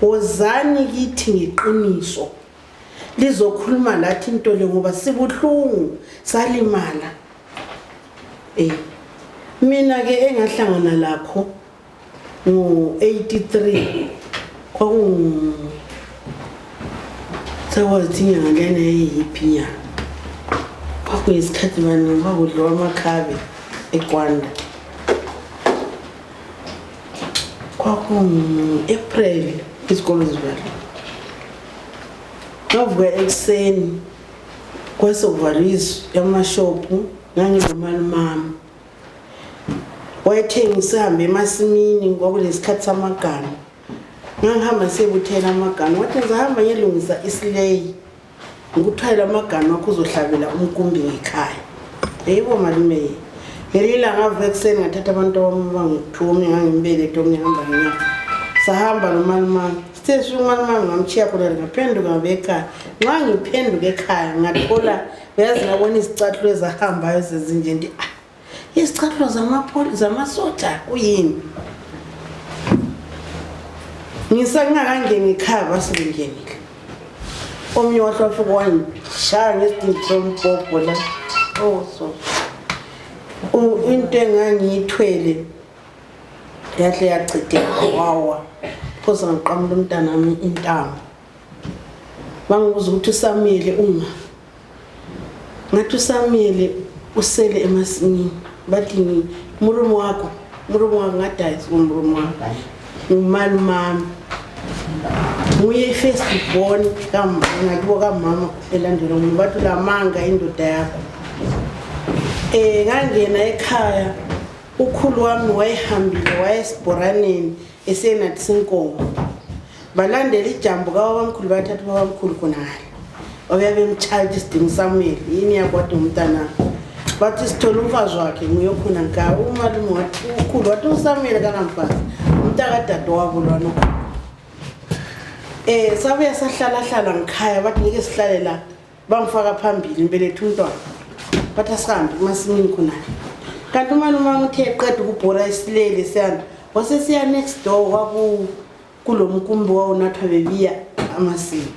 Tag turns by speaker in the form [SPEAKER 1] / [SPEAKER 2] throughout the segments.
[SPEAKER 1] wozani kithi ngeqiniso lizokhuluma lathi into le ngoba sibuhlungu salimala. Mina ke engahlangana lakho ngo-83 kwakungu sawathi nyangana eyiphiya kwakuyisikhathi manje kwakudliwa amakhabe eGwanda kwakungu-April isikole zivala ngavuka ekuseni kwesovaliso yamashopu nganginomali mama wayethengisa hambe emasimini kwakulesikhathi samagana ngihamba sebuthela amagana wathi ngizahamba ngiyelungisa isileyi ngikuthwala amagana wakho uzohlabela umkumbi ngekhaya yebo malume ngelila ngavuka ekuseni ngathatha abantu abangithumi ngangimbele tomnye ngihamba ngiya sahamba nomalumama sithe umalumama ngamchiya khona ngaphenduka ngabekhaya nxa ngiphenduka ekhaya ngathola uyazi ngabona izicathulo ezahambayo zezinje ndi izicathulo zamasoja kuyini ngisangakangeni ekhaya basebengenile omnye wahlafika wangishaya ngesidingo sombhobho la so into engangiyithwele yahle yachitheka wawa phosa ngiqamula umntana wami intamo bangibuza ukuthi uSamile uma ngathi uSamile usele emasimini bathi murumo wakho ngadayisa umurumo wakho umalumama nguye first born ngakubo kamama elandela ngoba la manga indoda yakho ngangena ekhaya ukhulu wami wayehambile wayesibhoraneni esenathi sinkomo balandela ijambo kabamkhulu bathatha babamkhulu khonale oyabe mchild isidingo Samuel yini yakwade umntana bathi sithola umfazi wakhe nguyokhona ngaka umalume wathi ukhulu wathi uSamuel kanamfazi umntakadade wabo lwana sabe sahlala ngikhaya bathi ngeke sihlale la bangifaka phambili imbelethu umntwana bathi asihambe emasimini khonale kanti umalume uthe eqeda ukubhora isilele siyana wasesiya next door kwaku kulomkumbi wawunathwa bebiya amasini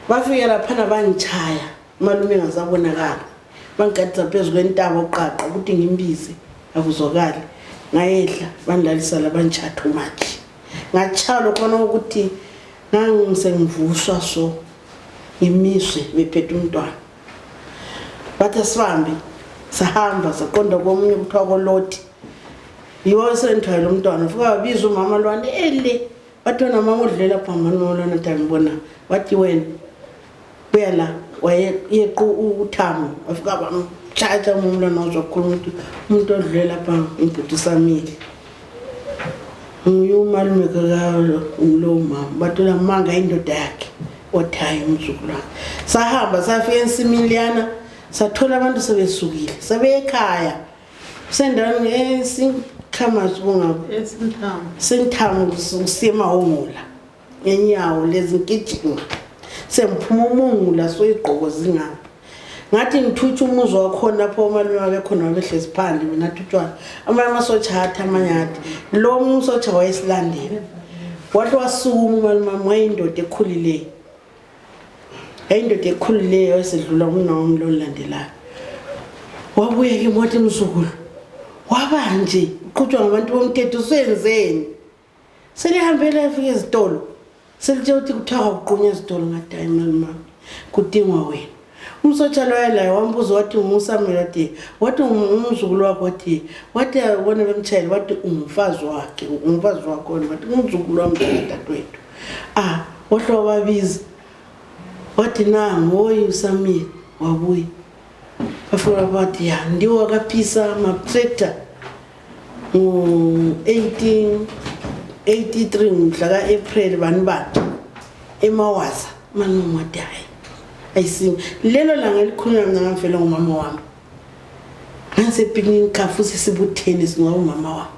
[SPEAKER 1] bafika laphana bangichaya malume ngazabonakala bangigadisa phezu kwentaba oqaqa ukuthi ngimbize akuzokali ngayehla bangilalisa labanthathu mathi ngachalo khona ukuthi ngangisengivuswa so imiswe bephethe umntwana bathi sihambe sahamba saqonda komunye kuthiwa koloti yiwo sentwala umntwana ufika wabiza umama lwane ele bathi wena mama udlela phambana lwana ngibona wathi wena buya la wayequ uthamo wafika bamthatha umntwana uzokhuluma umuntu odlela pha umbhuti Samile uyumalume kakalo lo mama bathi la manga indoda yakhe othayo umzukulwana sahamba safika ensimini liyana sathola abantu sebesukile sebekhaya sendaweni esinkhamazi bongabo senthamu usemahongula enyawo lezi nkijinga semphuma umungula soyiqoko zingapha ngathi ngithutsha umuzi wakhona lapho umalume wabekhona wabehlezi phandle mina thutswana amanye amasotsha athi amanyathi lo umsotsha wayesilandela wathi wasukuma umalume wayindoda ekhulileyo wayesedlula umnawami lo landelayo wabuye ke mothi mzukulu wabanje uqhutshwa ngabantu bomthetho senzeni selihambela efika ezitolo selithe uthi kuthiwa uqunya ezitolo ngadayi maluma kudingwa wena umsotsha lo yalaye wambuza wathi umuSamuel wathi umzukulu wakho wathi abona bemtshayeli wathi umfazi wakho wathi umzukulu wami dadewethu wahlo wabiza wathi nangu hoyi uSamile wabuye bafuna bathi ndiwo kaphisa ama-tractor ngo-1883 mhla ka-April banibani emawaza malume wathi ayisini lelo langa elikhulunywa mina ngamfela ngumama wami ngasepicnic kafuthi sibutheni singaba umama wami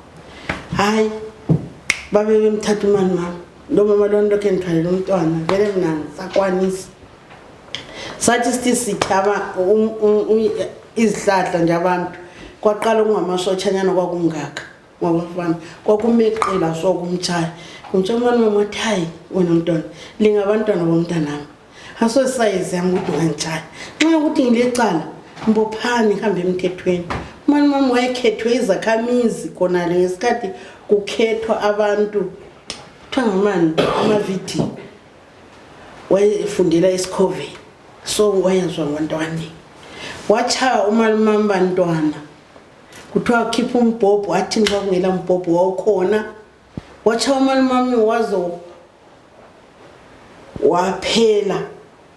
[SPEAKER 1] hayi babe bemthatha umama lo mama lo lokho enithwalela umntwana vele mina sakwanisa sathi sithaba izihlahla nje abantu kwaqala kungamasotshanyana kwakumngaka ngabafana kwakumeqela sokumtshaya umtshomani mamathi hayi wena mntwana lingabantwana bomntanami asosayize yami ukuthi ngantshaya nxa ukuthi ngilecala mbophani hambe emthethweni mani mama wayekhethwe izakhamizi khonale ngesikhathi kukhethwa abantu thangamani amavidiyo wayefundela esikhove so wayezwa ngantwana wachaya umalumama bantwana kuthiwa khipha umbhobho athi nxa kungela mbhobho wawukhona wachaya umalumama wazo waphela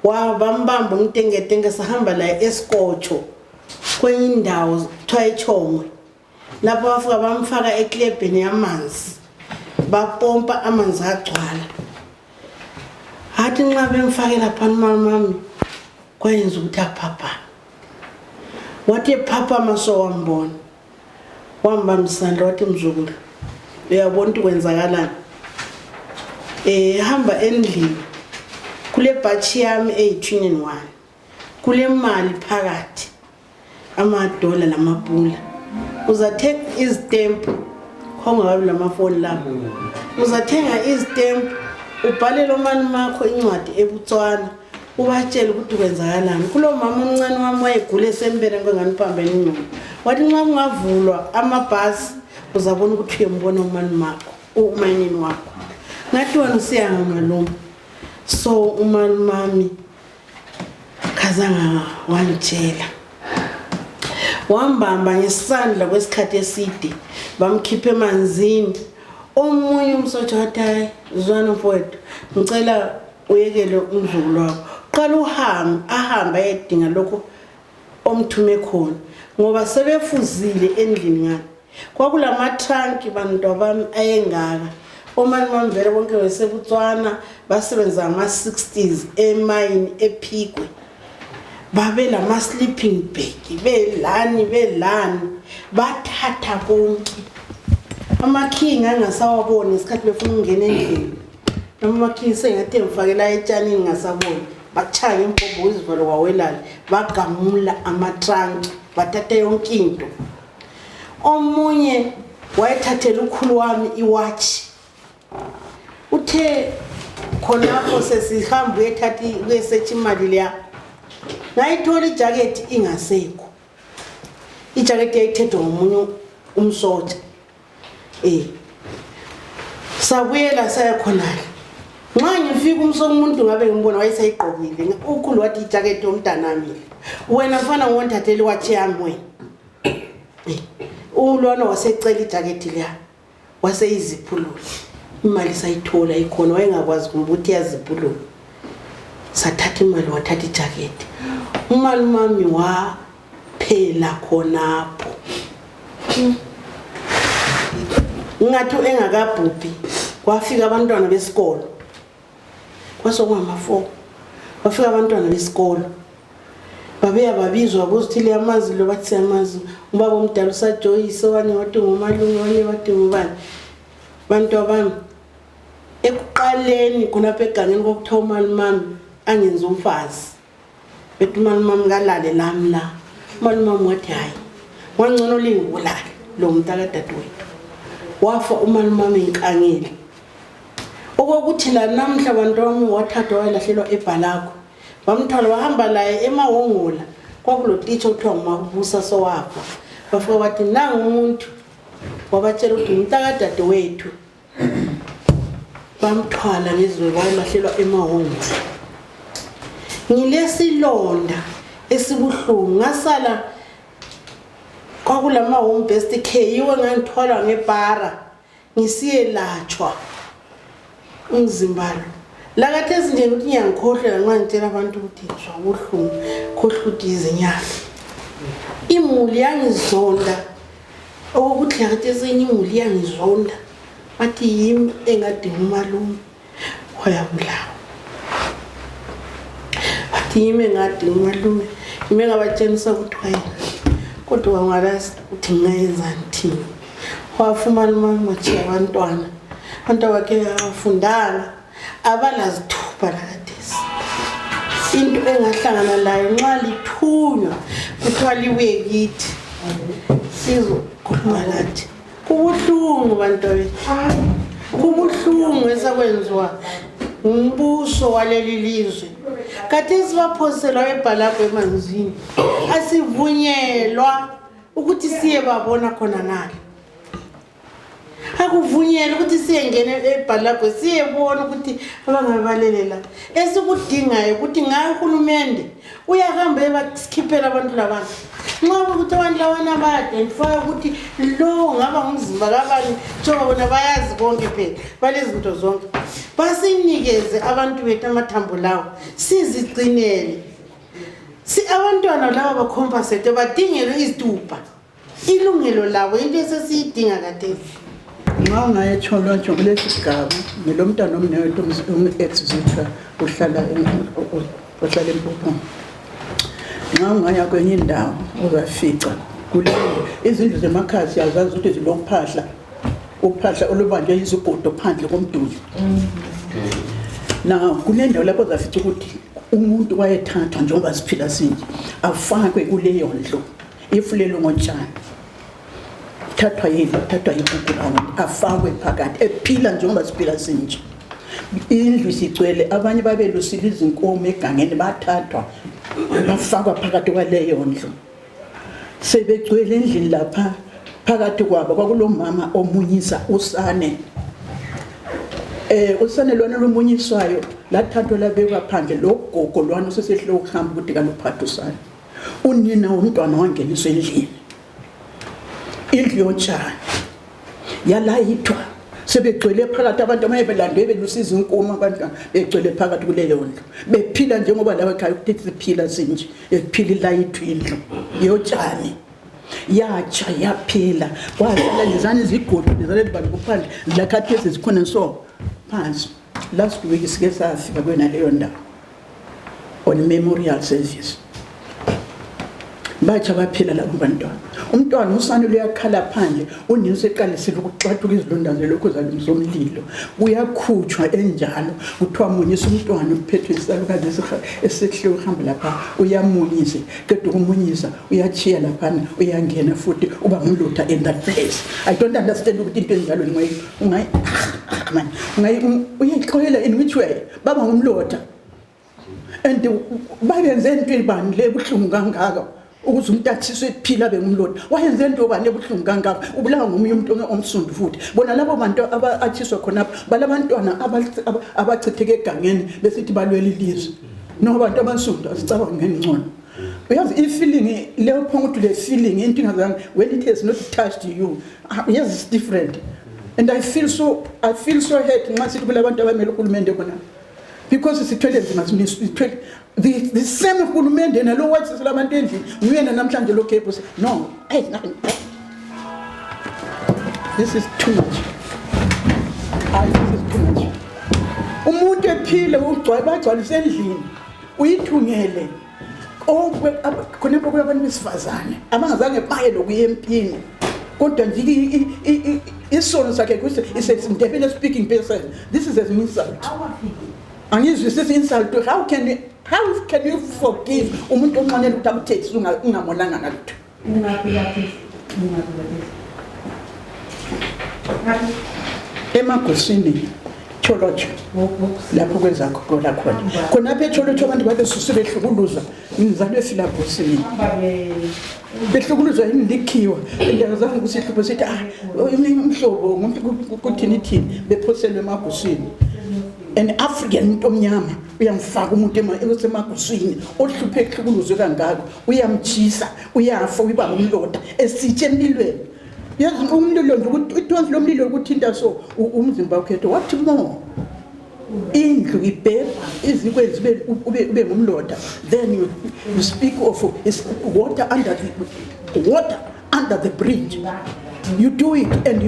[SPEAKER 1] wabambamba umtengetenge sahamba la eSkocho kwenye indawo kuthiwa eChongwe lapho bafika bamfaka eklebheni yamanzi bapompa amanzi agcwala hathi nxa bemfakela phana umalumama kwayenza ukuthi aphapha wathi ephapha maso wambona wambambisana wathi mzukulu uyabona ukuthi kwenzakalani hamba endlini kule bhatshi yami eyi-1 kule mali phakathi amadola lamapula uzathenga izitempu khongabi lamafoni lapho uzathenga izitempu ubhalele umalumakho incwadi eButswana ubatshela ukuthi kwenzakalani kulo mama omncane wami wayegula esembere ngenganiphambene ingqondo wathi nxa kungavulwa amabhasi uzabona ukuthi uyembona umalumakho umayinini wakho ngathi wena usiyanga malume so umalumami khazanga wantshela wambamba ngesandla kwesikhathi eside bamkhipha emanzini omunye umsotsha wathi hayi zwana mfowethu ngicela uyekele umzukulu wakho qala ahambe ayedinga lokho omthume khona ngoba sebefuzile endlini ngani kwakulama trunk bantu bami ayengaka omalumami vele bonke beseButswana basebenza ama-60s emayini ephikwe babe lama sleeping bag belani bathatha konke amakhingi angasawaboni isikhathi befuna ukungena endlini noma amakhingi sengathi emfakela etshanini ngasaboni bachaya impombo izivalo kwawelala bagamula amatrunk bathatha yonke into omunye wayethathela ukhulu wami iwatch uthe khonapho sesihamba uyethatha uyesearch imali leya ngayithola ijacket ingasekho ijacket yayithethwe ngomunye umsotsha sabuyela saya khonala nxa ngifika umuntu ngabe ngimbona wayesayigqokile ukhulu wathi ijacket yomntanami wena mfana ngonthathele watch yami wena ulwana wasecela ijacket leya waseyiziphulula imali sayithola ikhona wayengakwazi ukuthi yaziphulula sathatha imali wathatha ijacket umalumami waphela khonapho ngathi engakabhubhi kwafika abantwana besikolo kwasokungama-4 kwafika abantwana besikolo babeya babizwa ukuthi leyamazi lo bathi siyamazi ubaba omdala usaJoyce obanye wathi ngomalume obanye wathi ngubani bantu abami ekuqaleni khonapha egangeni kokuthiwa umalumami angenza umfazi bethi umalumami kalale lami la umalumami wathi hayi wangcono lingibulala lo mntakadadewethu wafa umalumami inkangele okokuthi la namhla bantu bami wathathwa wayelahlelwa eBhalako bamthwala wahamba laye eMahongola kwakulotitsha kuthiwa nguMabusa sowafa bafika wathi nangu umuntu wabatshela ukuthi umntakadadewethu bamthwala ngezwe wayelahlelwa eMahongola ngilesilonda esibuhlungu ngasala kwakulama home based care yiwe ngangithwala ngebhara ngisiyelatshwa umzimba lo lakathesi nje ukuthi ngiyangikhohlela nxa ngitshela abantu ukuthi ngizwa ubuhlungu khohla ukuthi izinyama imuli yangizonda okokuthi lakathesi enye imuli yangizonda bathi yimi engadinga umalume wayabulawa bathi yimi engadinga umalume yimi engabatshenisa ukuthi wayena kodwa ngalazi ukuthi ngingayenzani thina wafumana umalume wachiya abantwana bakhe abafundanga abalazithuba lakathesi into engahlangana layo nxa lithunywa kuthiwa libuye kithi sizokhuluma lathi kubuhlungu bantwana kubuhlungu esakwenziwa umbuso waleli lizwe kade sibaphosela eBhalapha emanzini asivunyelwa ukuthi siye babona khona ngale akuvunyelwa ukuthi siyengena eBhalapha siyebona ukuthi abangabalelela esikudingayo ukuthi ngayo uhulumende uyahamba ebasikhiphela abantu labantu nxa ukuthi abantu lawana ba-identify ukuthi lo ngaba ngumzimba kabani njengoba bona bayazi konke phela balezinto zonke basinikeze abantu bethu amathambo lawo sizigcinele abantwana laba bakhompasete badingelwe izitupa ilungelo labo into esesiyidinga kathesi
[SPEAKER 2] nxa ungayetsholwatsho kulesi sigaba ngilomntwana omnewethu ex-zitra uhlala eMpophoma nxa ungaya kwenye indawo uzafica izindlu zemakhaya siyazazi ukuthi zilophahla uphahla olubanjwe yizigodo phandle komduli na kunendawo lapho uzafica ukuthi umuntu wayethathwa njengoba siphila sinje afakwe kuleyo ndlu ifulelwe ngotshani thathwa yigugu lawo afakwe phakathi ephila njengoba siphila sinje indlu sigcwele abanye babelusile izinkomo egangeni bathathwa bafakwa phakathi kwaleyo ndlu sebegcwele endlini lapha phakathi kwabo kwakulomama omunyisa usane usane lwana lomunyiswayo lathathwa labekwa phandle logogo lwana usesehle ukuhamba ukuthi kaluphatha usane unina womntwana wangeniswa endlini indlu yotshani yalayithwa sebegcwele phakathi abantu abayebelandwe belusiza inkomo abantwana begcwele phakathi kuleyo ndlu bephila njengoba laba ekhaya ukuthi siphila sinje ephila ilayithwa indlu yotshani yatsha yaphela kwasala lezana izigodo lezana libantu kuphandle lakhathesi zikhona so phansi last week sike safika kwena leyo ndawo on memorial service batsha baphila labo bantwana umntwana usane luyakhala phandle unini seqalisile ukuxathuka izilonda zelokho zalumzomlilo uyakhutshwa enjalo kuthiwa munyisa umntwana uphethwe isalukazi esehle uhamba lapha uyamunyisa qeda ukumunyisa uyachiya lapha uyangena futhi uba ngumlutha in that place. I don't understand ukuthi into enjalo uyayixolela in which way baba ngumlutha and bayenze into ibani lebuhlungu kangaka ukuthi umuntu athiswe ephila bengumlotha wayenze into bani ebuhlungu kangaka ubulawa ngomunye umuntu omsundu futhi bona labo bantu abathiswa khona balabantwana abachitheke egangeni besithi balwela ilizwe no abantu abansundu asicabanga ngengcono uyazi ifeeling leyo phongo ukuthi le feeling into ingazange when it has not touched you yes it's different and I feel so hurt nxa sithi kulabantu abamele uhulumende khona because sithwele nzima sithwele the same hulumende nalo wathi silabantu endlini nguyena namhlanje lo kepho no this is too much this is too much umuntu ephile bagcwalise endlini uyithungele khonapho kuyabantu besifazane abangazange baye lokuya empini kodwa nje isono sakhe kuthi isemndebele speaking person this is an insult angizwisisi insult how can you forgive umuntu onxanele ukuthi akuthethi ungamonanga ngalutho emagosini cholocho lapho kwenza khona khonapha echolocho abantu babesusile behlukuluza ngizalwe filabhosini behlukuluza yini likhiwa ndiyazama ukusihlupho sithi umhlobo kuthini bephoselwe emagosini an African umuntu omnyama uyamfaka umuntu esemaguswini ohluphe ehlukuluzwe kangaka uyamtshisa uyafa uyibanga umlotha esitshe emlilweni yazi umlilo nje ukuthi itonsi lomlilo ukuthinta so umzimba wakhe what more indlu ibhebha izikwenzi ube ngumlotha then you speak of water under the bridge you do it and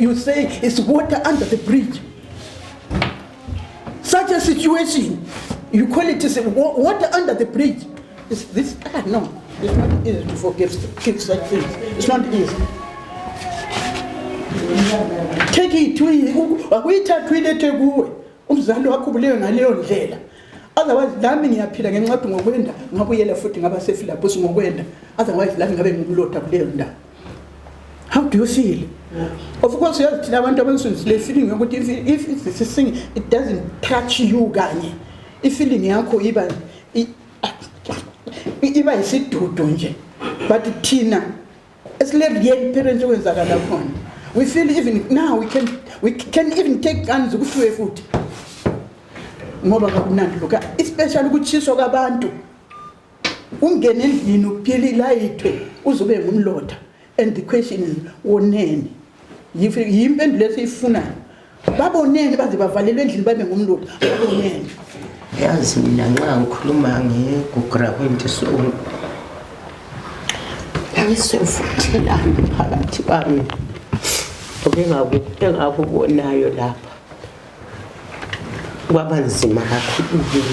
[SPEAKER 2] you say it's water under the bridge. Such a situation, you call it water under the bridge. No, it's not easy to forgive such things. It's not easy. Take it to umzali wakho buleyo ngaleyo ndlela otherwise lami ngiyaphila ngencwadi ngokwenda ngabuyela futhi ngaba seFilabus ngokwenda otherwise lami ngabe ngumlotha kuleyo ndawo. How do you feel? Of course, you have to have a feeling if it's a thing, it doesn't touch you, Gani. If feeling yako iba isidudu nje. But Tina, it's like real parents who are we feel even now we can even take guns with foot. Ngoba kakunandi lokho, especially kuchiswa kwabantu. Ungene endlini uphila ilayithwe uzobe ngumlotha. And the question is, woneni? Yimpendulo esiyifunayo. Baboneni baze bavalelwe endlini babe ngumlotha. Baboneni.
[SPEAKER 3] Yazi mina nxa ngikhuluma ngeGugurawindi Song. Ayisefuthelana phakathi kwami. Engakubonayo lapha. Kwabanzima kakhulu.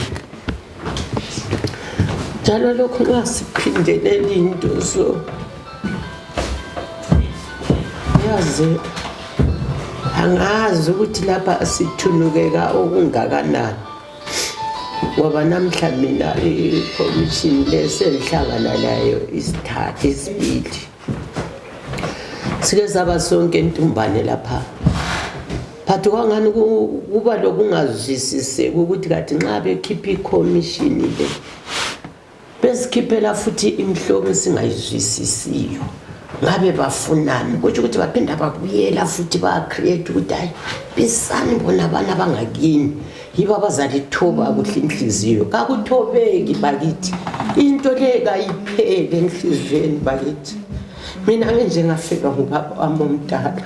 [SPEAKER 3] Njalo lokho ngasiphindelela into so. Yazi angazi ukuthi lapha asithunukeka okungakanani ngoba namhla mina i-commission lesenhlangana layo isithathu isibili sike saba sonke intumbane lapha phathi kwangani kuba lokungazwisiseki ukuthi kathi nxa bekhipha i-commission le besikhiphela futhi imhlobo singayizwisisiyo ngabe bafunani kuthi ukuthi baphinda babuyela futhi ba create ukuthi hayi bisani bona abana bangakini yiba bazalithoba kuhle inhliziyo kakuthobeki bakithi into le kayiphele enhlizweni bakithi mina nje ngafika ngubaba wami omdala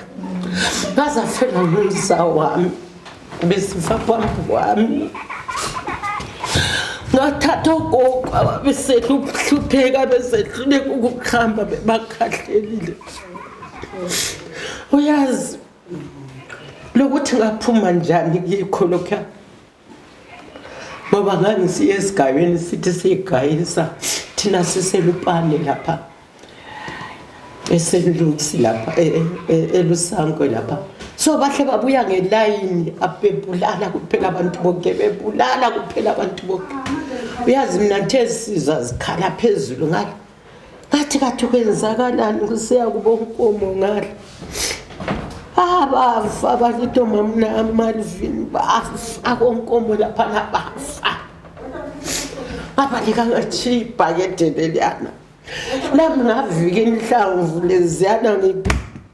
[SPEAKER 3] ngazafela ngumza wami besifa phambi kwami ngathatha ugogo ababeseluhlupheka besehluleka ukuhamba bebakhahlelile uyazi lokuthi ngaphuma njani kikho lokho ngoba ngangisiye esigabeni sithi sigayisa thina siselupane lapha eseluksi lapha elusango lapha so bahle babuya ngeline abebulala kuphela abantu bonke bebulala kuphela abantu bonke uyazi mina nthesizwa zikhala phezulu ngalo ngathi kwenzakalani kusiya kubonkomo ngalo abafa balito mamna amalvin bafa konkomo lapha bafa abalika ngathi ibhakede leliyana nami ngavika inhlamvu leziyana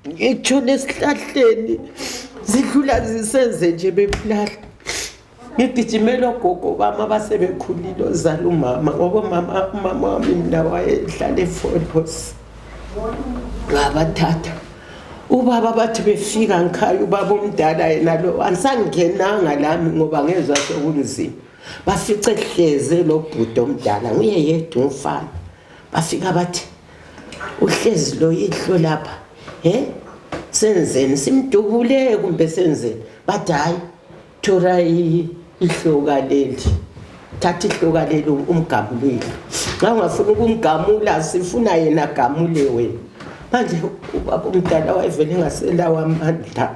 [SPEAKER 3] ngithule esihlahleni zidlula zisenze nje bebulala ngigijimela ogogo bami abasebekhulile ozala umama ngoba umama wami mina wayehlala eFortbos ngabathatha ubaba bathi befika ngikhaya ubaba omdala yena lo angisangenanga lami ngoba ngezwe sokunzima bafice ehleze lo bhuti omdala nguye yedwa umfana bafika bathi uhlezi lo yihlo lapha senzeni simdubule kumbe senzeni bathi hayi thora ihloka leli thatha ihloka leli umgamulile xa ungafuna ukumgamula sifuna yena gamule wena manje ubaba omdala wayevele ngaselawa amandla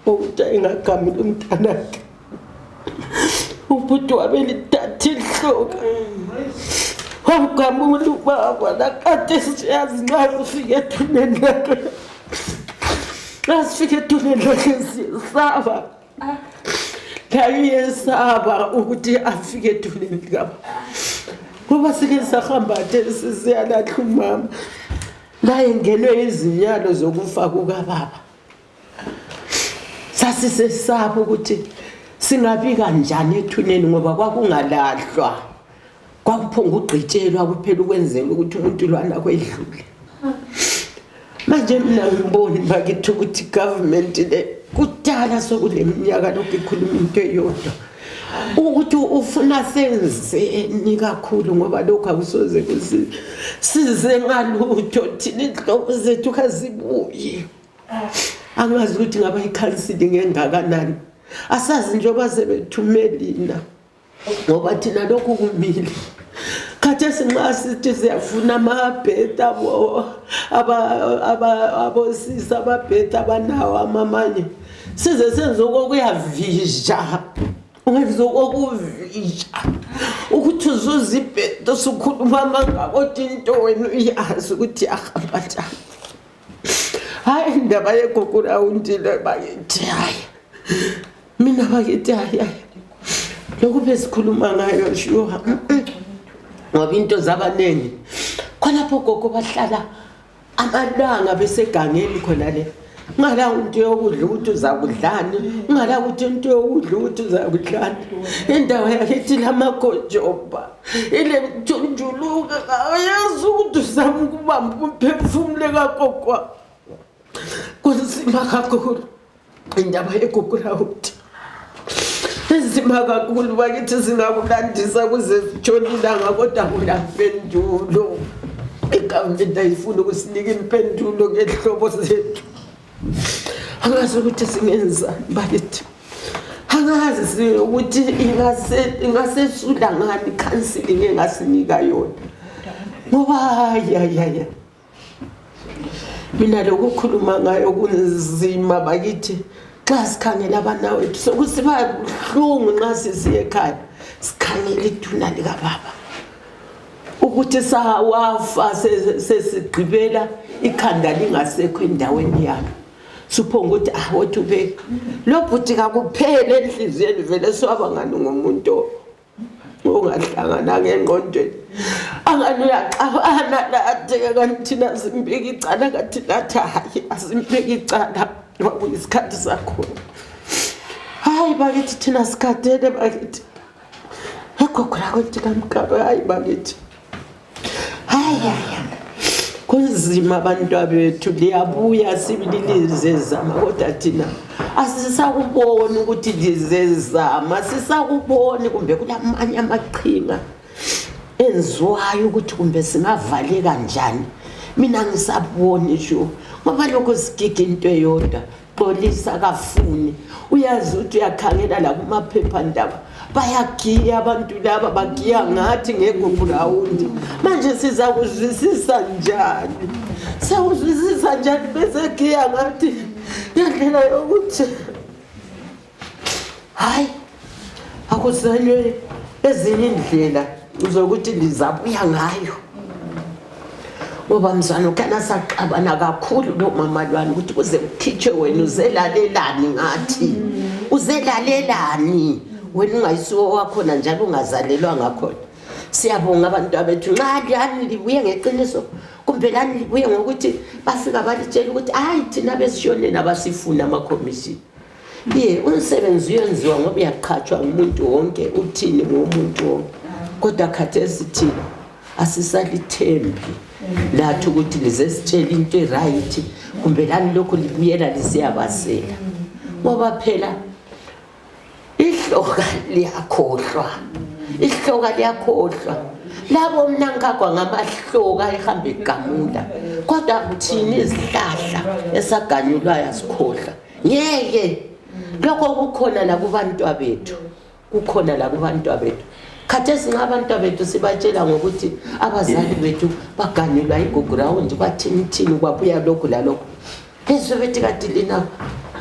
[SPEAKER 3] ukuthi engagamula umntanakhe ubhuti wabelithatha ihloka wamgamula ubaba nakade siyazi nxa ufike ethuneni lakhe nasifike ethuneni lakhe siyesaba yesaba ukuthi afike ethuneni likaba ngoba sike sahamba sisiyalahla umama la engenwe izinyalo zokufa kukababa sasisesaba ukuthi singabi kanjani ethuneni ngoba kwakungalahlwa kwakuphonga ugqitshelwa kuphela ukwenzela ukuthi umuntu lwana kwedlule manje mina ngibona bakithi ukuthi government le kudala sokuleminyaka lokhu ikhuluma into eyodwa ukuthi ufuna senzeni kakhulu ngoba lokho akusoze size ngalutho thina inhlobo zethu kazibuye angazi ukuthi ngaba i-counseling engakanani asazi njengoba sebethumelina ngoba thina lokhu kumile khathesi nxa sithi siyafuna amabheda abosisa amabheda abanawo amamanye size senze okokuyavisha ungezokuvisha ukuthi uzuzibhedo sukhuluma manga kodwa into wena uyazi ukuthi ahamba njani. Hayi indaba yegugula undile bakithi hayi. Mina bakithi hayi. Lokhu besikhuluma ngayo sure. Ngoba into zabanengi. Khonapho gogo bahlala amalanga besegangeni khona le. Ngala into yokudla ukuthi uzakudlani, ngala ukuthi into yokudla ukuthi uzakudlani. Indawo yakithi lamagojoba. Ile mthunjuluka ayazi ukuthi uzama ukubamba umphefumulo kagogo. Kunzima kakhulu indaba yegugula uthi. Nzima kakhulu bakithi singakulandisa kuze sitshone ilanga kodwa kulampendulo. Igovernment ayifuna ukusinika impendulo ngehlobo zethu. Angazi ukuthi singenzani bakithi. Angazi ukuthi ingasesula ngani counseling engasinika yona. Ngoba ya. Mina lokukhuluma ngayo kunzima bakithi. Xa sikhangela abana wethu sokusiba buhlungu nxa sisiye ekhaya sikhangela ithuna lika baba ukuthi sawafa sesigqibela ikhanda lingasekho endaweni yalo suphonga ukuthi awethu be lo bhuti kakuphele enhliziyweni vele swaba ngani ngomuntu ongahlangana ngengqondweni angani uyaqabana lathi kanti thina simbeki icala kanti lathi hayi asimbeki icala ngoba isikhathi sakho hayi bakithi thina sikhathele bakithi ekhokhula konke kamkabe hayi bakithi hayi kunzima abantu bethu liyabuya sibililize zama kodwa thina asisakubona ukuthi lizezama sisakubona kumbe kulamanye amaqhinga enziwayo ukuthi kumbe singavaleka kanjani. Mina ngisabona nje ngoba lokho sigiga into eyodwa xolisa kafuni uyazi ukuthi uyakhangela la kumaphepha ndaba bayagiya abantu laba bagiya ngathi ngeGugurawundi manje siza kuzwisisa njani sawuzwisisa njani bese giya ngathi yandlela yokuthi hayi akuzanywe ezinye indlela uzokuthi lizabuya ngayo. Ngoba mzwana ukana saqabana kakhulu lo mama lwani ukuthi kuze ukhitshwe wena uzelalelani ngathi uzelalelani wena ungayisiwo wakhona njalo ungazalelwa ngakhona. Siyabonga abantu abethu nxa lani libuye ngeqiniso kumbe lani libuye ngokuthi bafika balitshela ukuthi hayi thina besishone nabasifuna amakhomishini. Umsebenzi uyenziwa ngoba uyaqhatshwa umuntu wonke uthini ngomuntu wonke kodwa khathesi thina asisalithembi lathi ukuthi lizesitshela into right kumbe lani lokho libuyela lisiyabasela ngoba phela ihloka liyakhohlwa labo mnankagwa ngamahloka ehamba egamula kodwa thina izihlahla esaganyulwayo asikhohlwa ngeke lokho kukhona la kubantu abethu khathesi ngabantu abethu sibatshela ngokuthi abazali bethu baganyulwa iGugurawundi kwathini kwabuya lokhu lalokho bethi kanti lina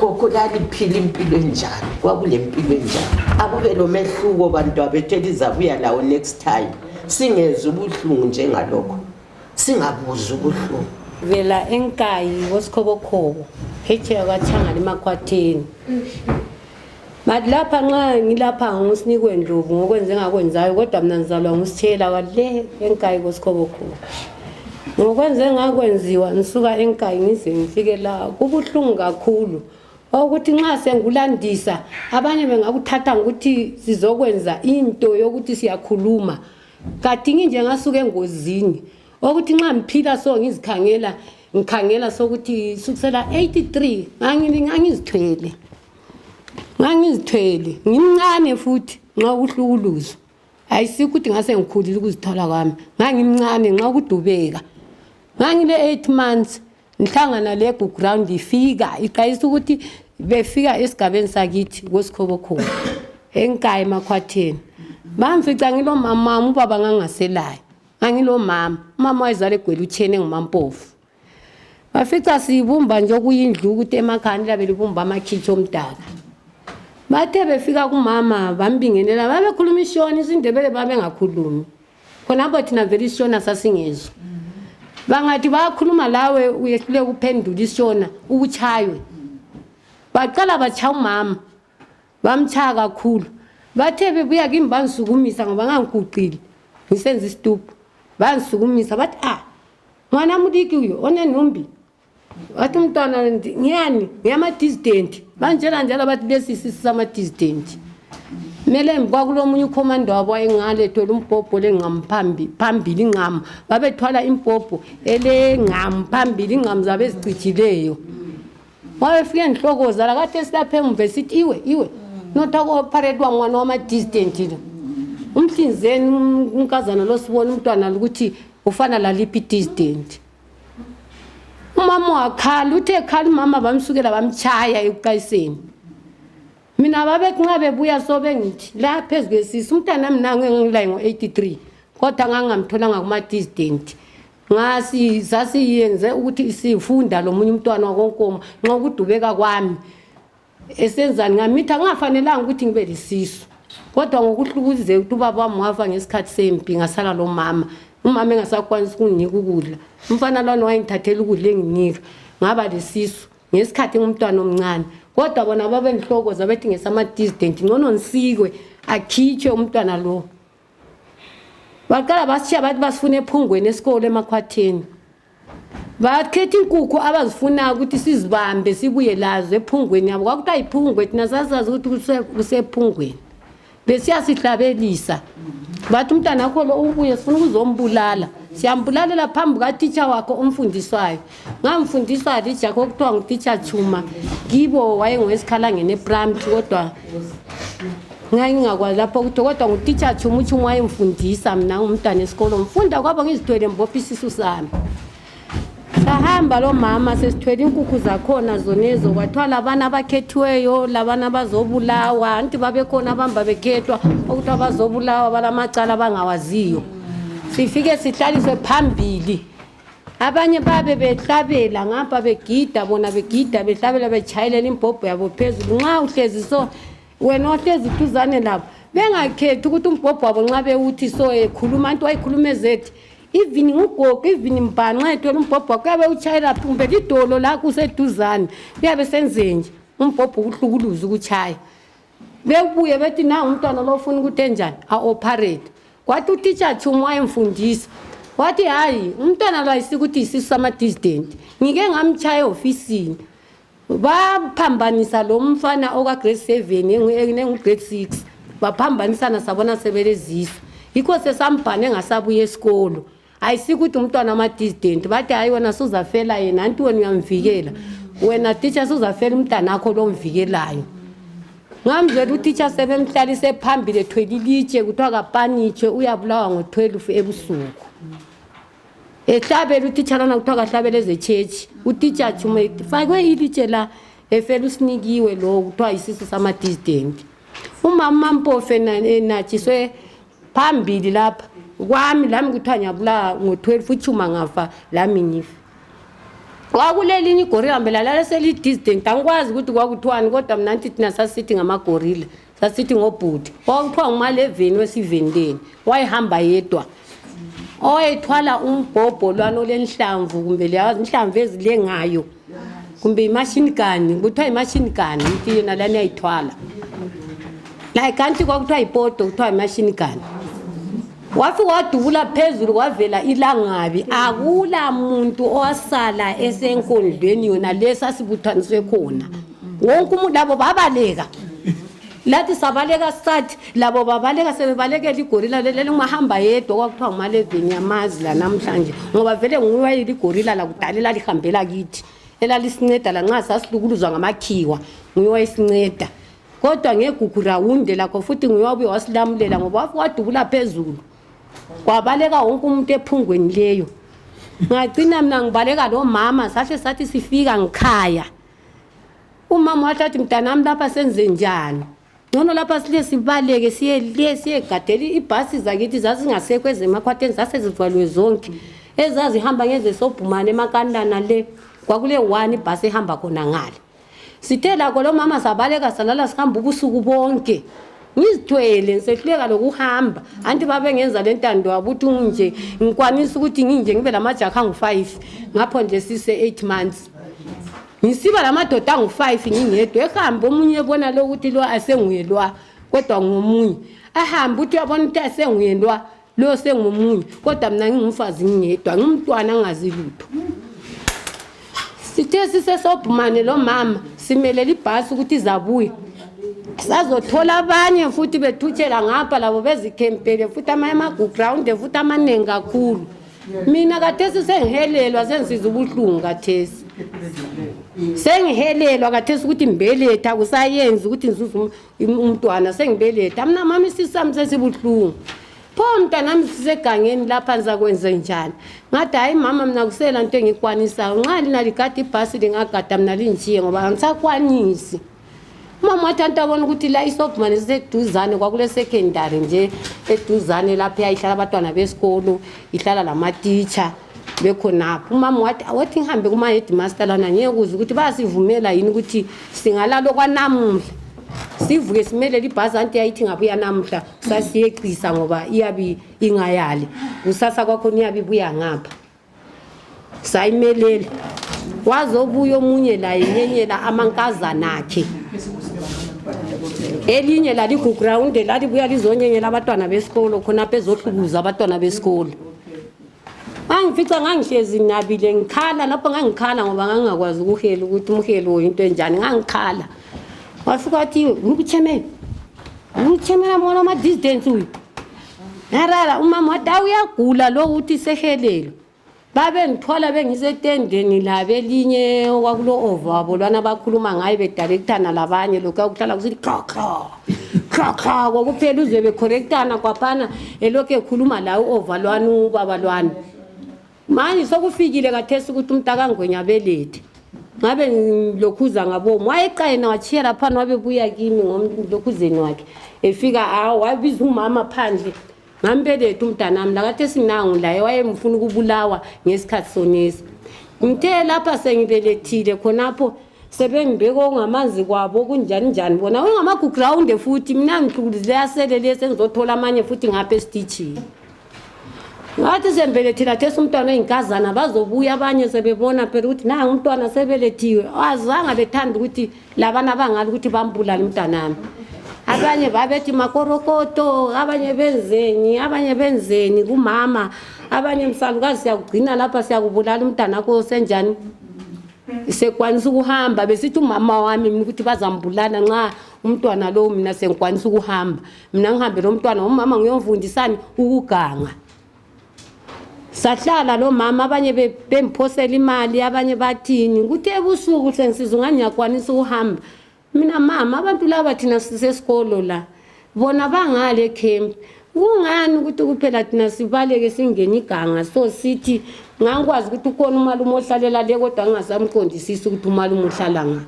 [SPEAKER 3] kokulali phila impilo enjani kwakule mpilo enjani akube lo mehluko bantu abethu elizabuya lawo next time singeze ubuhlungu njengalokho singabuza ubuhlungu
[SPEAKER 4] vela enkayi wosikhobokhoko phetsheya kwaThangala eMakhwatheni. Manje lapha nxa ngilapha ngusinikwe Ndlovu ngokwenze ngakwenzayo kodwa mina ngizalwa ngusithela kwale enkayi kosikhobokhoko. Ngokwenze ngakwenziwa nisuka enkayi ngize ngifike la kubuhlungu kakhulu ukuthi nxa sengulandisa abanye bengakuthatha ukuthi sizokwenza into yokuthi siyakhuluma kanti nje ngasuka engozini ukuthi nxa mphila so ngikhangela sokuthi sukusela 83 ngangizithwele ngimncane futhi nxa uhlukuluzo ayisikho ukuthi ngase ngikhulile ukuzithola kwami ngangimncane nxa kudubeka ngangile 8 months ngihlangana leGugurawundi ifika iqayisa ukuthi befika esigabeni sakithi kosikhobokhoko enkayi eMakhwatheni bamfica ngilomama ubaba ngangaselayo ngangilomama wayezala eGwelutheni engumampofu bafica sibumba nje okuyindlu ukuthi emakhaya labelibumba amakhitshi omdaka bathe befika kumama bambingelela babekhuluma ishona isindebele babengakhulumi khonapho thina vele ishona sasingezwe bangathi bakhuluma lawe uyehlule kuphendula ishona ukuchaywe baqala bachaya umama bamchaya kakhulu bathe bebuya kimi bansukumisa ngoba ngangiguqile ngisenza isitupu bansukumisa bathi mwana mudiki uyo onenumbi wathi umntwana ngiyani ngiyama-dissident banjela njalo bathi lesi sisama-dissident mele kwakulomunye ukhomando wabo wayengalethwela umbhobho lengqamu phambili ingqamu babethwala impobho elengqamu phambili ingqamu zabe ezicijileyo wabefike nhlokoza lakade silapha emuva sithi iwe notha ku-operate wangwana wama-dissident lo umhlinzeni unkazana losibona umntwana ukuthi ufana laliphi i-dissident umama wakhala uthe khala umama bamsukela bamchaya ekuqayiseni mina babethi nxa bebuya sobe ngithi la phezu kwesisi umntwana mina ngilayi ngo-83 kodwa ngangamtholanga kuma-dissident sasiyenze ukuthi sifunda lo munye umntwana wakonkoma nxa ukudubeka kwami esenzani ngamitha ngafanelanga ukuthi ngibe lisisu kodwa ngokuhlukuze ukuthi ubaba wami wafa ngesikhathi sempi ngasala lo mama umama engasakwanisi ukunginika ukudla umfana lwana wayengithathela ukudla enginika ngaba lesisu ngesikhathi ngumntwana omncane kodwa bona babenhlokoza bethi ngesama-dissident ngcono ngisikwe akhitshwe umntwana lo baqala basishiya bathi basifuna ephungweni esikole emakhwatheni bakhetha inkukhu abazifunayo ukuthi sizibambe sibuye lazo ephungweni yabo kwakuthiwa iphungwe thina sasazi ukuthi kusephungweni besiyasihlabelisa bathi umntwana akho lo ubuye sifuna ukuzombulala siyambulalela phambi katitsha wakho omfundiswayo ngamfundiswa lijakho okuthiwa ngutitsha Chuma kibo wayengowesikhalangeni eprimary kodwa ngingakwazi lapho ukuthi kodwa ngutitsha Chuma wayemfundisa mina umntwana esikolo mfunda kwabo ngizithwele mbopha isisu sami sahamba lo mama sesithwele inkukhu zakhona zonezo kwathwala abana abakhethiweyo labana bazobulawa anti babekhona abamba bekhethwa ukuthi abazobulawa balamacala abangawaziyo sifike sihlaliswe phambili abanye babe behlabela ngapha begida bona begida behlabela bechayelela impobho yabo phezulu nxa uhlezi so wena ohlezi duzane labo bengakhethi ukuthi umbhobho wabo nxa bewuthi so ekhuluma anti wayikhuluma ezethi even ngugogo even mbhani nxa ethola umbhobho wakho uyabe utshayela kumbe lidolo lakho useduzane uyabe senzenje umbhobho ukuhlukuluza ukutshaya bebuye bethi nangu umntwana lo ufuna ukuthi enjani a-operate kwathi utitsha Chuma wayemfundisa wathi hayi umntwana lo ayisike ukuthi isisu sama-dissident ngike ngamtshaya e-ofisini baphambanisa lo mfana oka-grade 7 engu-grade 6 baphambanisana sabona sebelezisu yikho sesambhane engasabuya esikolo ayisike ukuthi umntwana ama-dissident bathi hayi wena suzafela yena anti wena uyamvikela wena titsha suzafela umntana akho lo mvikelayo ngamzela utitsha sebemhlalise phambili ethwele ilitshe kuthiwa kapanitshe uyabulawa ngo-12 ebusuku ehlabela utitsha lana kuthiwa kahlabela ezechechi utitsha Chuma fakwe ilitshe la efela usinikiwe lo kuthiwa isisu sama-dissident umama Mpofe natshiswe phambili lapha kwami lami kuthiwa ngiyabulawa ngo-12 uChuma ngafa lami ngifa kwakulelinye igorilla mbela laleseli-dissident angikwazi ukuthi kwakuthiwani kodwa mna nti thina sasithi ngamagorilla sasithi ngobhuti kwakuthiwa nguma-11 wesivendeni wayehamba yedwa owayethwala umbhobho lwana olenhlamvu kumbe leyazi inhlamvu ezilengayo kumbe imashini gun kuthiwa imashini gun into yona lani yayithwala like kanti kwakuthiwa ipoto kuthiwa imashini gun wafika wadubula phezulu kwavela ilangabi akula muntu owasala esenkondlweni yona lesasibuthaniswe khona wonke umuntu labo babaleka lathi sabaleka sathi labo babaleka sebebalekela igorilla leli ngahamba yedwa kwakuthiwa nguma-11 yamazi la namhlanje ngoba vele nguwayile igorilla lakudala elalihambela kithi elalisinceda lanxa sasilukuluzwa ngamakhiwa nguwayisinceda kodwa ngegugu rawunde lakho futhi nguwabuye wasilamulela ngoba wafika wadubula phezulu kwabaleka wonke umuntu ephungweni leyo ngagcina mina ngibaleka lo mama sahle sathi sifika ngikhaya umama wathathi mntanami lapha senze njani ngcono lapha sile sibaleke siyegadela ibhasi zakithi zazingasekho ezemakhwatheni zasezivaliwe zonke ezazihamba ngezesobhumane emakandana le kwakule 1 ibhasi ehamba khona ngale sithe lakho lo mama sabaleka salala sihamba ubusuku bonke ngizithwele ngisehluleka lokuhamba anti babe ngenza lentando wabuthi nje ngikwanisa ukuthi nginje ngibe lamajakha angu5 ngapho nje sise 8 months ngisiba lamadoda angu5 ngingedwa ehamba omunye ebona lokuthi lo asenguyelwa kodwa ngomunye ahamba uthi uyabona ukuthi asenguyelwa lo sengomunye kodwa mina ngingumfazi ngingedwa ngumntwana angazi lutho sithe sisesobhumane lo mama simelela ibhasi ukuthi izabuya sizothola abanye futhi bethutshela ngapha labo bezikhempele futhi amaground futhi amaningi kakhulu mina kathesi sengihelelwa sengisiza ubuhlungu kathesi sengihelelwa kathesi ukuthi mbeletha kusayenza ukuthi ngizuze umntwana sengibeletha mina mama isisami sesibuhlungu pho mntanami sisegangeni lapha nizakwenza njani ngathi hayi mama mina kusela into engikwanisayo nxa lina ligada ibhasi lingagada mina linjiye ngoba angisakwanisi mama wathi antabona ukuthi la isobhumane siseduzane kwakule secondary nje eduzane lapha yayihlala abantwana besikolo ihlala lama-teacher bekhonapho umama wathi awothi ngihambe kuma-headmaster lana ngeke kuze ukuthi bayasivumela yini ukuthi singalalo kwanamuhla sivuke simelele ibhasi anti yayithi ngabuya namuhla sasiyeqisa ngoba iyabi ingayali kusasa kwakhona iyabi ibuya ngapha sayimelele wazobuya omunye la yenyenyela amankazana akhe elinye laliground lalibuya lizonyenyela abantwana besikolo khona bezohlukuza abantwana besikolo angifica ngangihlezi nabile ngikhala lapho ngangikhala ngoba ngangakwazi ukuhela ukuthi umhelo into enjani ngangikhala wafika wathi ukuchemela mona ma distance uyu narara umama wathi uyagula lo uthi sehelelo babe ngithola bengisetendeni labelinye okwakulo ovabo lwana bakhuluma ngayo bedirectana labanye lokho akuhlala kusithi kha kokuphela uze becorrectana kwaphana elokho ekhuluma la uovalwana ubaba lwana manje sokufikile kathesi ukuthi umntakangwenya belethe ngabe ngilokhuza ngabomu wayeqayena wachiya lapha wabebuya kimi ngomlokhuzeni wakhe efika wabiza umama phandle ngambelethe umntanami lakathi sinangu la wayemfuna ukubulawa ngesikhathi sonesi ngithe lapha sengibelethile khonapho sebengibeka ngamanzi kwabo kunjani njani bona ungamaground futhi mina ngixukulile yaselele sengizothola amanye futhi ngapha esitichini ngathi sembelethile athesa umntwana oyinkazana bazobuya abanye sebebona phela ukuthi nangu umntwana sebelethiwe azange bethanda ukuthi labana abangali ukuthi bambulala umntanami abanye babethi makorokoto abanye benzeni kumama abanye msalukazi siyakugcina lapha siyakubulala umntana wakho senjani sekwanisa ukuhamba besithi umama wami mina ukuthi bazambulala nxa umntwana lo mina sengikwanisa ukuhamba mina ngihambe lo mntwana umama ngiyomfundisani ukuganga sahlala lo mama abanye bemphosela imali abanye bathini ukuthi ebusuku sengisiza nganyakwanisa ukuhamba mina mama abantu laba thina sisesikolo la bona bangale eCamp kungani ukuthi kuphela thina sibaleke singena iganga so sithi ngangikwazi ukuthi ukhona umalume ohlalela le kodwa ngingasamqondisisi ukuthi umalume uhlala nga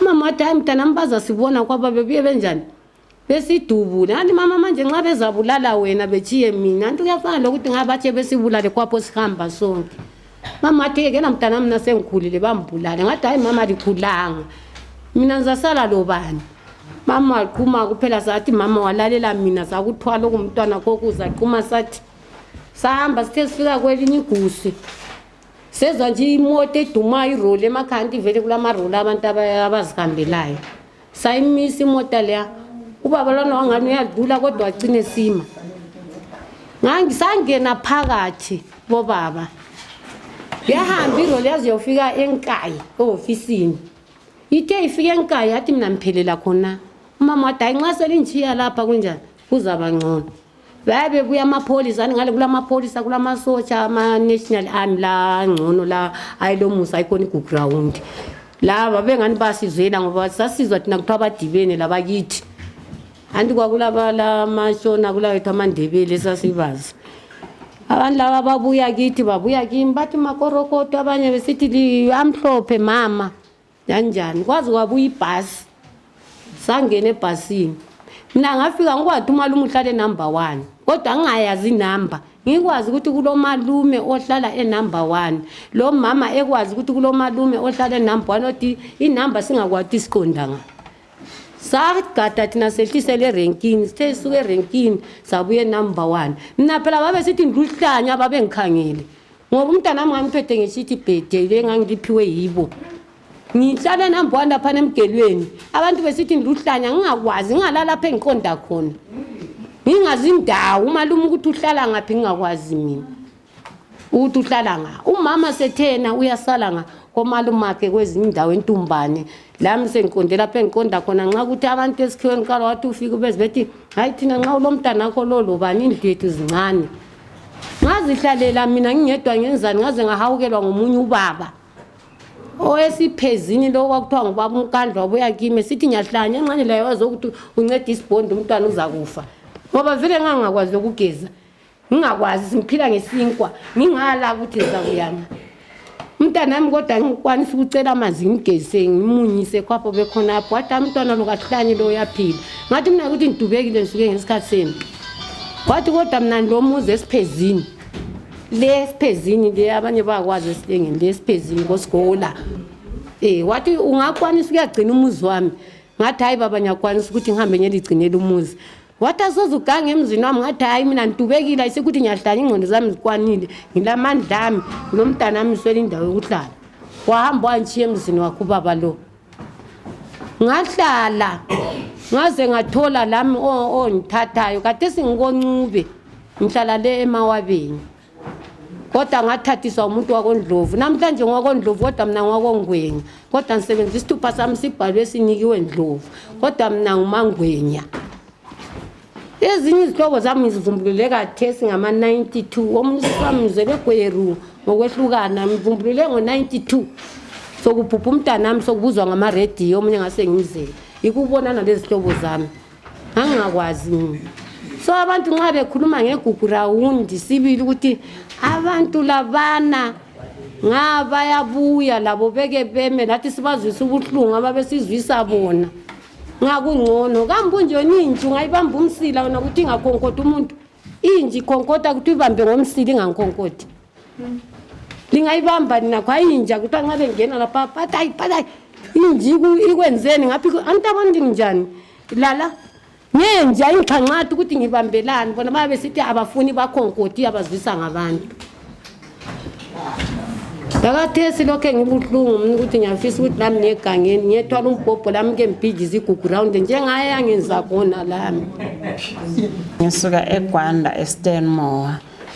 [SPEAKER 4] mama wathi hayi mntanami bazasibona kwaba bebuye benjani besidubule anti mama manje nxa bezabulala wena bechiye mina anti kuyafana lokuthi ngabatshe besibulale kwapho sihamba sonke mama wathi ke la mntanami nasengikhulile bambulale ngathi hayi mama likhulanga mina ngizasala lobani mama waqhuma kuphela sathi mama walalela mina sakuthwala kumntwana kokuza qhuma sathi sahamba sithe sifika kwelinye igusi sezwa nje imoto eduma irole emakhanti vele kulamarole abantu abazihambelayo sayimisa imoto leya ubaba lona wangani uyadlula kodwa wagcine sima ngangisangena phakathi bobaba yahamba irole yaze yofika eNkayi ofisini ithe ifike eNkayi yathi mina ngiphelela khona umama wathi hayi nxa selinjiya lapha kunjani kuzaba ngcono babe buya amapholisa ngale kulamapholisa kulamasotsha ama-national army la ngcono la ayilomusa ayikhona iguground laba bengani basizwela ngoba sasizwa thina kuthiwa abadibene labakithi anti kwakulaba lamashona kulawethu amandebele sasibazi abantu laba babuya kithi babuya kimi bathi makorokoto abanye besithi amhlophe mama kanjani kwazi kwabuya ibhasi sangena ebhasini mina ngafika ngikwathi umalume uhlale number 1 kodwa ngingayazi inamba ngikwazi ukuthi kulomalume ohlala enumber 1 lo mama ekwazi ukuthi kulomalume ohlala enumber 1 othi inamba singakwazi siqondanga sagada thina sehlisele rankini sithe suke rankini sabuye number 1 mina phela babe sithi ngluhlanya babe ngikhangele ngoba umntana wami ngamthethe ngesithi birthday le ngangiliphiwe yibo ngihlala number 1 lapha emgelweni abantu besithi ngluhlanya ngingakwazi ngalala lapha engiqonda khona ngingazi indawo umalume ukuthi uhlala ngaphi ngingakwazi mina ukuthi uhlala nga umama sethena uyasala nga komalume akhe kwezinye indawo eNtumbane lami sengiqondela lapha engiqonda khona nxa ukuthi abantu esikhiweni kala wathi ufike bezibethi hayi thina nxa ulomntana akho lo bani indethu zincane ngazihlalela mina ngingedwa ngenzani ngaze ngahawukelwa ngomunye ubaba owesiphezini lo kwakuthiwa ngubaba uMkandla wabuya kimi sithi ngiyahlanya enxane layo wazokuthi uncede isibhondo umntwana uzakufa ngoba vele ngangakwazi ukugeza ngingakwazi simphila ngesinkwa ngingala ukuthi zakuyama umntana wami kodwa ngikwanisa ukucela amanzi ngigeze ngimunyise khapho bekhonapho wathi umntwana lo kahlanye lo uyaphila ngathi mina ukuthi ngidubekile ngisuke ngesikhathi senu wathi kodwa mina lomuzi esiphezini lesiphezini le abanye bakwazi esilengeni lesiphezini ngosigola wathi ungakwanisa ukuyagcina umuzi wami ngathi hayi baba ngiyakwanisa ukuthi ngihambe ngeligcinele umuzi wathi asozugange emzini wami ngathi hayi mina ngidubekile ayisekuthi ngiyahlanya ingqondo zami zikwanile ngilamandla ami nomntana wami swela indawo yokuhlala wahamba wantshiya emzini wakhe ubaba lo ngahlala ngaze ngathola lami ongithathayo kade singoncube ngihlala le eMawabeni kodwa ngathathiswa umuntu wakoNdlovu namhlanje ngwakoNdlovu kodwa mina ngwakongwenya kodwa ngisebenzisa isithupha sami sibhalwe sinikiwe Ndlovu kodwa mina ngumangwenya ezinye izihlobo zami ngizivumbulule kathesi ngama 92 omunye sami ngizele Gweru ngokwehlukana ngivumbulule ngo92 sokubhubha umntana nami sokubuzwa ngama radio omunye ngase ngimzele ikubonana lezi zihlobo zami angakwazi so abantu nxa bekhuluma ngeGugurawundi sibili ukuthi abantu labana ngaba yabuya labo beke beme lathi sibazwisa ubuhlungu ababesizwisa bona ngakungcono kambunje ninji ungayibamba umsila wona ukuthi ingakhonkotha umuntu inji khonkotha ukuthi ibambe ngomsila ingakhonkotha lingayibamba nina kwa inja ukuthi nxa bengena lapha patayi inji ikwenzeni ngaphi antabandi njani lala ngenja ingxanxathi ukuthi ngibambelani bona babe sithi abafuni bakhonkothi abazwisa ngabantu Dakathesi lokho ngibuhlungu mina ukuthi ngiyafisa ukuthi nami negangeni ngiyethwala umbhobho lami ke mbhijiza iGugurawundi njengaye yangenza khona lami
[SPEAKER 5] ngisuka eGwanda eStenmore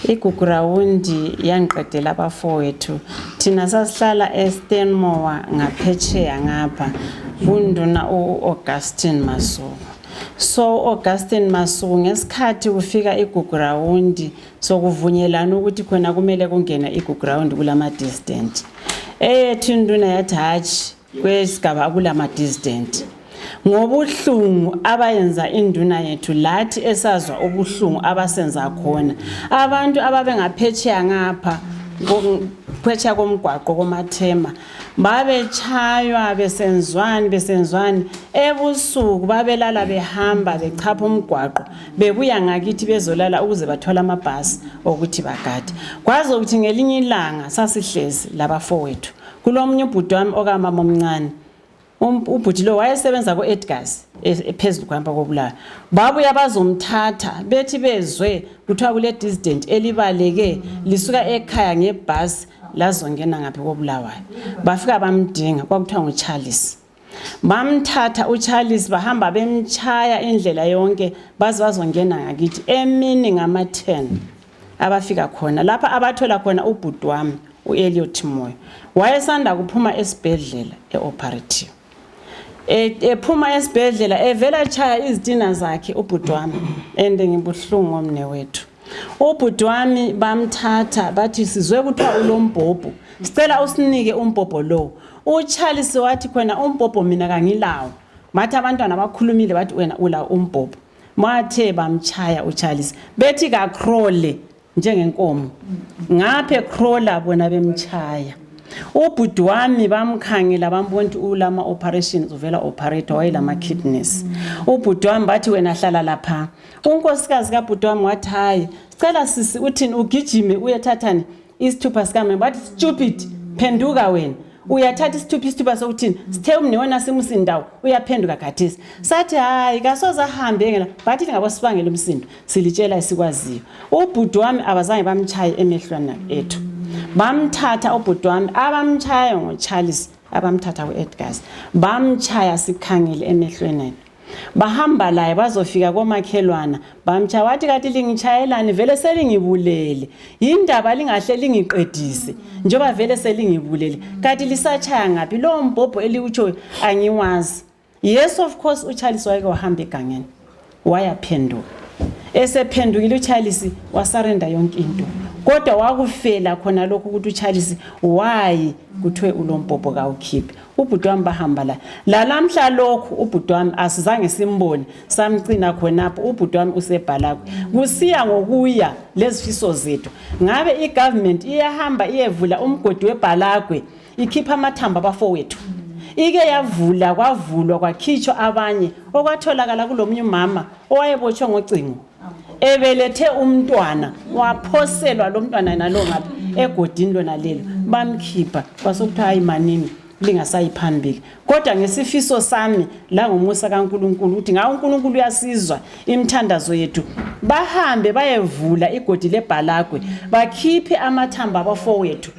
[SPEAKER 5] iGugurawundi yangiqedela abafowethu thina sasihlala eStenmore ngaphetsheya ngapha kunduna uAugustine Masuku so Augustine Masuku ngesikhathi kufika iGugurawundi sokuvunyelana ukuthi khona kumele kungena iGugurawundi kulama distant ethu induna yathi hatshi kwesigaba kulama distant ngobuhlungu abayenza induna yethu lathi esazwa ubuhlungu abasenza khona abantu ababengaphetsheya ngapha phetsheya komgwaqo komathema babetshaywa besenzwani ebusuku babelala behamba bechapha umgwaqo bebuya ngakithi bezolala ukuze bathola amabhasi ukuthi bagade kwazi ukuthi ngelinye ilanga sasihlezi labafowethu kulomunye ubhuti wami okamama omncane ubhuti lo wayesebenza ko-Edgars phezulu kwamba kobulawa babuya bazomthatha bethi bezwe kuthiwa kule distant elibaleke lisuka ekhaya ngebhasi lazongena ngaphi kobulawayo bafika bamdinga kwakuthiwa nguCharles bamthatha uCharles bahamba bemchaya indlela yonke baze bazongena ngakithi emini ngama 10 abafika khona lapha abathola khona ubhuti wami uElliot Moyo wayesanda kuphuma esibhedlela eoperative ephuma esibhedlela evela chaya izitina zakhe ubhuti wami ende ngibuhlungu omnewethu ubhuti wami bamthatha bathi sizwe kuthiwa ulombhobho sicela usinike umbhobho lo uCharles wathi khona umbhobho mina kangilawo mathi abantwana bakhulumile bathi wena ula umbhobho mathe bamchaya uCharles bethi ka crawl njengenkomo ngaphe crawler bona bemchaya ubhuti wami bamkhangela bambona ukuthi ulama operations uvela operator wayelama kidneys. Ubhuti wami bathi wena hlala lapha. Unkosikazi kabhuti wami wathi hayi sicela sisi uthini ugijime uyathathani isithupha sikame bathi stupid phenduka wena. Uyathatha isithupha sokuthini sithe umniwona simusindawo uyaphenduka khathesi sathi hayi kasoza hambe ngela bathi ngabo sibangela umsindo silitshela isikwaziyo. Ubhuti wami abazange bamchaye emehlwana ethu bamthatha ubhuti wami abamchaya ngoCharles abamthatha kuEdgars bamchaya sikhangele emehlweni bahamba laye bazofika komakhelwana bamchaya wathi kathi lingichayelani vele selingibulele indaba lingahle lingiqedise njoba vele selingibulele kathi lisachaya ngapi lo mbhobho eliutsho angiwazi. Yes of course uCharles wayeke wahamba egangeni wayaphenduka esephendukile uCharles wasarenda yonke into kodwa wakufela khona lokho ukuthi uCharles why kuthiwe ulombhobho kawukhiphi. Ubhuti wami bahamba la lamhla lokho ubhuti wami asizange simbone samcina khonapho ubhuti wami usebhalakwe kusiya ngokuya lezifiso zethu ngabe igovernment iyahamba iyevula umgodi webhalakwe ikhipha amathamba abafowethu ike yavula kwavulwa kwakhitshwa abanye okwatholakala kulomnye umama owayebotshwe ngocingo ebelethe umntwana waphoselwa lo mntwana nalo ngapha egodini lona lelo bamkhipha kwasokuthiwa hayi manini lingasayiphambili kodwa ngesifiso sami la ngomusa kaNkuluNkulu uthi ngawo uNkulunkulu uyasizwa imthandazo yethu bahambe bayevula igodi lebhalakwe bakhiphe amathamba abafowethu.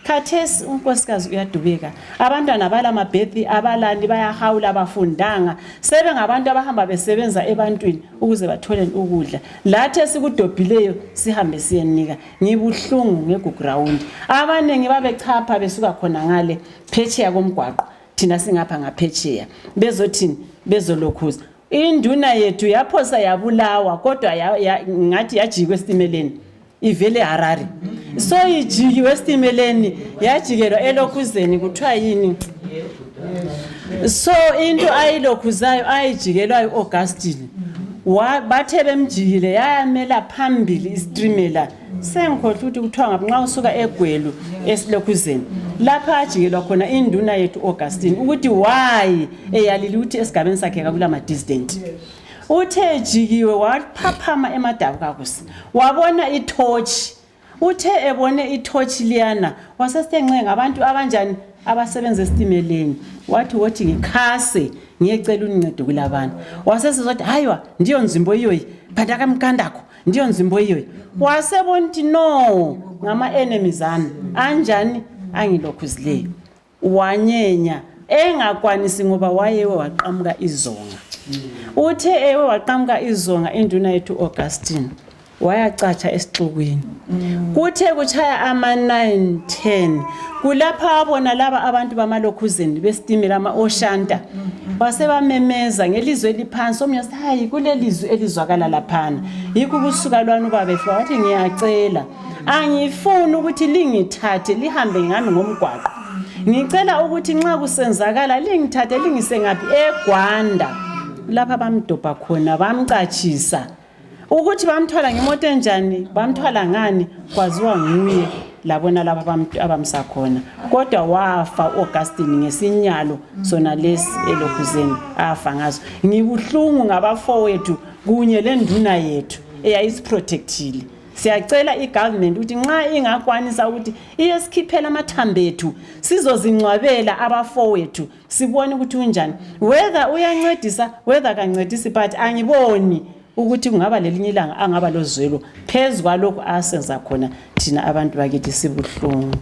[SPEAKER 5] Khathesi unkosikazi uyadubeka abantwana balamabhethi abalandi bayahawula abafundanga sebe ngabantu abahamba besebenza ebantwini ukuze bathole ukudla lathi esikudobhileyo sihambe siyenika. Ngibuhlungu ngeGugurawundi abanengi babechapha besuka khona ngale phetsheya komgwaqo thina singapha ngaphetsheya bezothini bezolokhuza induna yethu yaphosa yabulawa kodwa ngathi yajikwe esitimeleni ivele Harare so ijikiwe esitimeleni yajikelwa elokhuzeni kuthiwa yini so into ayilokhuzayo ayijikelwayo Augustine bathe bemjikile yayamela phambili istreamer sengikhohle ukuthi kuthiwa ngabe nxa usuka eGwelu esilokhuzeni lapha ajikelwa khona induna yethu Augustine ukuthi why eyalili ukuthi esigabeni sakhe kakulama dissident uthe jikiwe waphaphama emadabu kakusi wabona itorch uthe ebone itorch liyana wasesengxe ngabantu abanjani abasebenza esitimeleni wathi ngikhase ngiyecela uncedo kulabantu wasesizothi hayiwa ndiyo nzimbo iyoyi phandaka mkandakho ndiyo nzimbo iyoyi wasebona ukuthi no ngama enemies ami anjani angilokhuzileyo wanyenya engakwanisi ngoba wayewe waqhamuka izonga. Uthe ewe waqhamuka izonga induna yethu Augustine wayacatsha esixukwini kuthe kuchaya ama 9:10 kulapha abona laba abantu bamalokhuzeni bestimela ama Oshanta wasebamemeza ngelizwe eliphansi omnye wathi hayi kulelizwe elizwakala laphana yikho kusuka lwana ubaba efika wathi ngiyacela angifuni ukuthi lingithathe lihambe ngami ngomgwaqo ngicela ukuthi nxa kusenzakala lingithathe lingise ngapi eGwanda lapha bamdobha khona bamcatshisa ukuthi bamthwala ngemoto enjani bamthwala ngani kwaziwa nguye labona laba abantu abamsakhona kodwa wafa Augustine ngesinyalo sona lesi elokhuzeni afa ngazo. Ngibuhlungu ngabafowethu kunye lenduna yethu eyayisiprotectile. Siyacela igovernment ukuthi nxa ingakwanisa ukuthi iyesikhiphela amathambo ethu sizozingcwabela abafowethu sibone ukuthi unjani whether uyancedisa whether kancedisi but angiboni ukuthi kungaba lelinye ilanga angaba lozwelo phezulu kwalokho asenza khona thina abantu bakithi sibuhlungu.